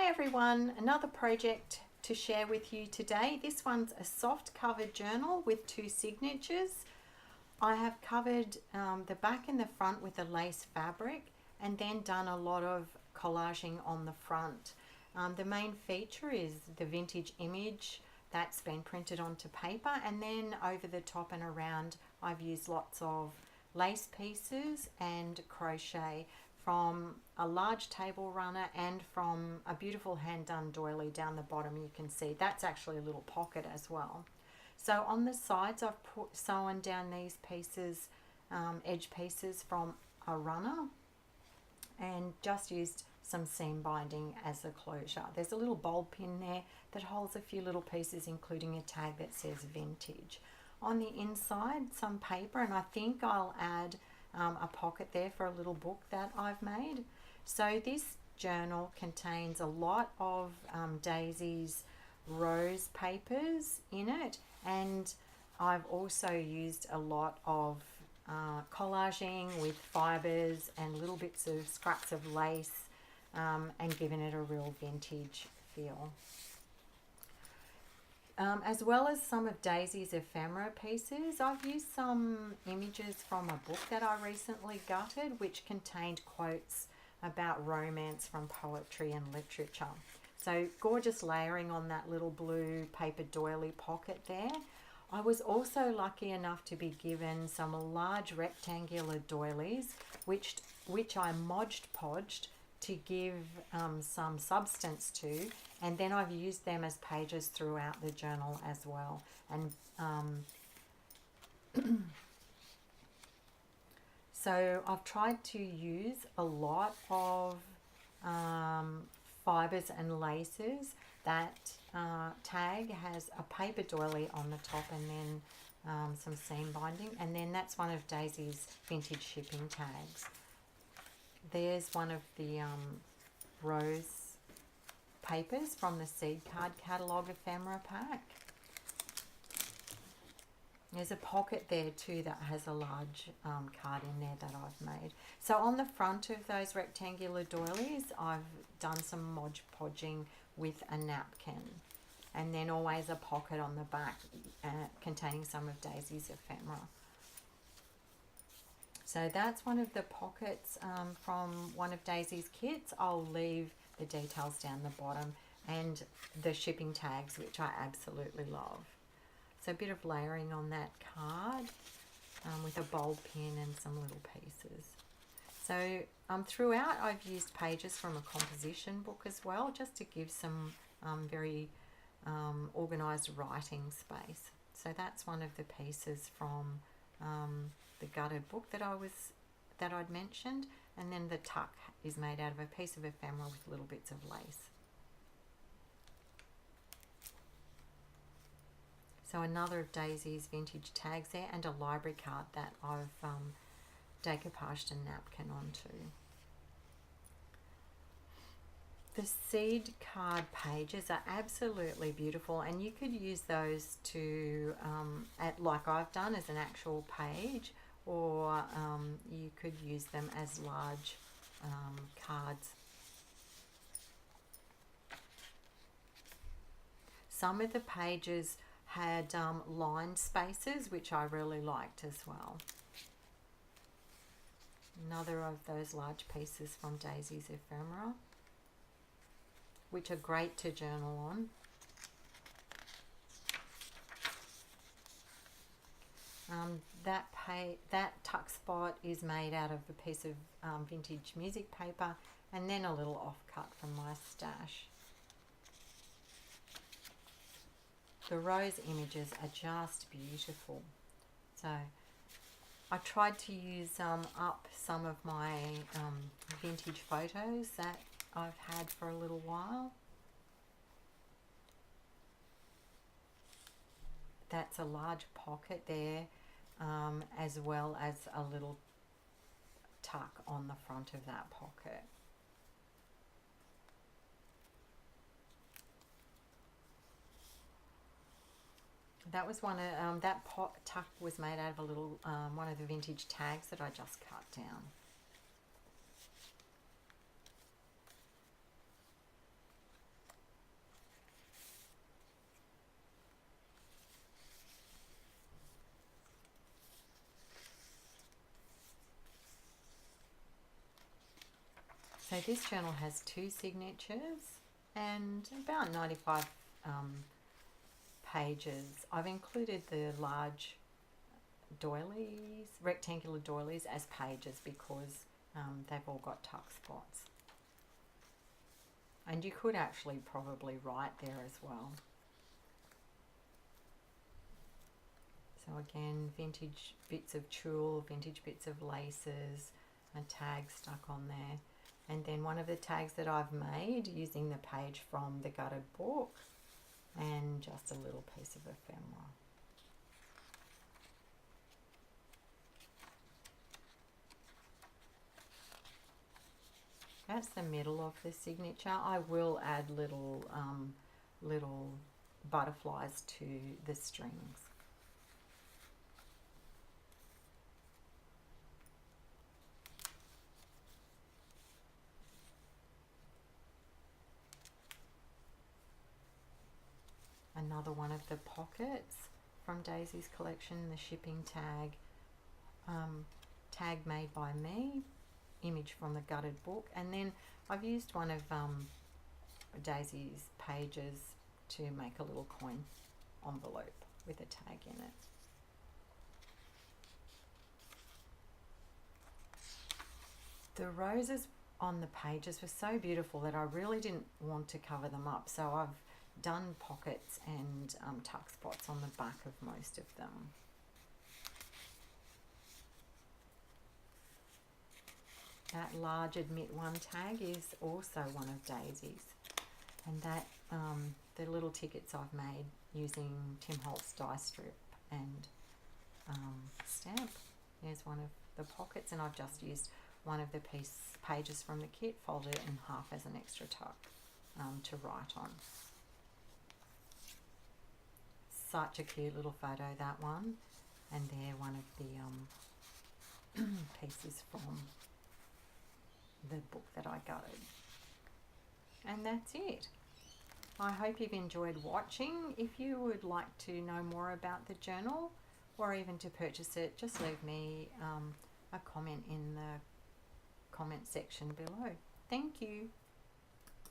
everyone, another project to share with you today. This one's a soft covered journal with 2 signatures. I have covered the back and the front with a lace fabric and then done a lot of collaging on the front. The main feature is the vintage image that's been printed onto paper, and then over the top and around I've used lots of lace pieces and crochet from a large table runner and from a beautiful hand done doily down the bottom. You can see that's actually a little pocket as well. So on the sides I've sewn down these pieces, edge pieces from a runner, and just used some seam binding as a closure. There's a little bulb pin there that holds a few little pieces, including a tag that says vintage. On the inside, some paper, and I think I'll add a pocket there for a little book that I've made. So this journal contains a lot of Daisy's rose papers in it, and I've also used a lot of collaging with fibres and little bits of scraps of lace, and given it a real vintage feel. As well as some of Daisy's ephemera pieces, I've used some images from a book that I recently gutted, which contained quotes about romance from poetry and literature. So gorgeous layering on that little blue paper doily pocket there. I was also lucky enough to be given some large rectangular doilies, which I Mod Podged to give some substance to, and then I've used them as pages throughout the journal as well. And so I've tried to use a lot of fibres and laces. That tag has a paper doily on the top and then some seam binding, and then that's one of Daisy's vintage shipping tags. There's one of the rose papers from the Seed Catalogue ephemera pack. There's a pocket there too that has a large card in there that I've made. So on the front of those rectangular doilies, I've done some Mod Podging with a napkin, and then always a pocket on the back containing some of Daisy's ephemera. So that's one of the pockets from one of Daisy's kits. I'll leave the details down the bottom, and the shipping tags, which I absolutely love. So a bit of layering on that card with a bulb pin and some little pieces. So throughout I've used pages from a composition book as well, just to give some very organised writing space. So that's one of the pieces from the gutted book that I'd mentioned, and then the tuck is made out of a piece of ephemera with little bits of lace. So another of Daisy's vintage tags there, and a library card that I've decoupaged a napkin onto. The seed card pages are absolutely beautiful, and you could use those to, like I've done, as an actual page, or you could use them as large cards. Some of the pages had line spaces, which I really liked as well. Another of those large pieces from Daisy's ephemera, which are great to journal on. That tuck spot is made out of a piece of vintage music paper, and then a little offcut from my stash. The rose images are just beautiful. So I tried to use up some of my vintage photos that I've had for a little while. That's a large pocket there, as well as a little tuck on the front of that pocket. That was one of tuck was made out of a little one of the vintage tags that I just cut down. So this journal has 2 signatures and about 95 pages. I've included the large doilies, rectangular doilies, as pages because they've all got tuck spots. And you could actually probably write there as well. So again, vintage bits of tulle, vintage bits of laces, and tags stuck on there. And then one of the tags that I've made using the page from the gutted book, and just a little piece of ephemera. That's the middle of the signature. I will add little butterflies to the strings. Another one of the pockets from Daisy's collection, the shipping tag, tag made by me, image from the gutted book, and then I've used one of Daisy's pages to make a little coin envelope with a tag in it. The roses on the pages were so beautiful that I really didn't want to cover them up, so I've done pockets and tuck spots on the back of most of them. That large Admit One tag is also one of Daisy's, and that the little tickets I've made using Tim Holtz die strip and stamp. There's one of the pockets, and I've just used one of the pages from the kit, folded it in half as an extra tuck to write on. Such a cute little photo, that one, and they're one of the pieces from the book that I gutted. And that's it. I hope you've enjoyed watching. If you would like to know more about the journal or even to purchase it, just leave me a comment in the comment section below. Thank you.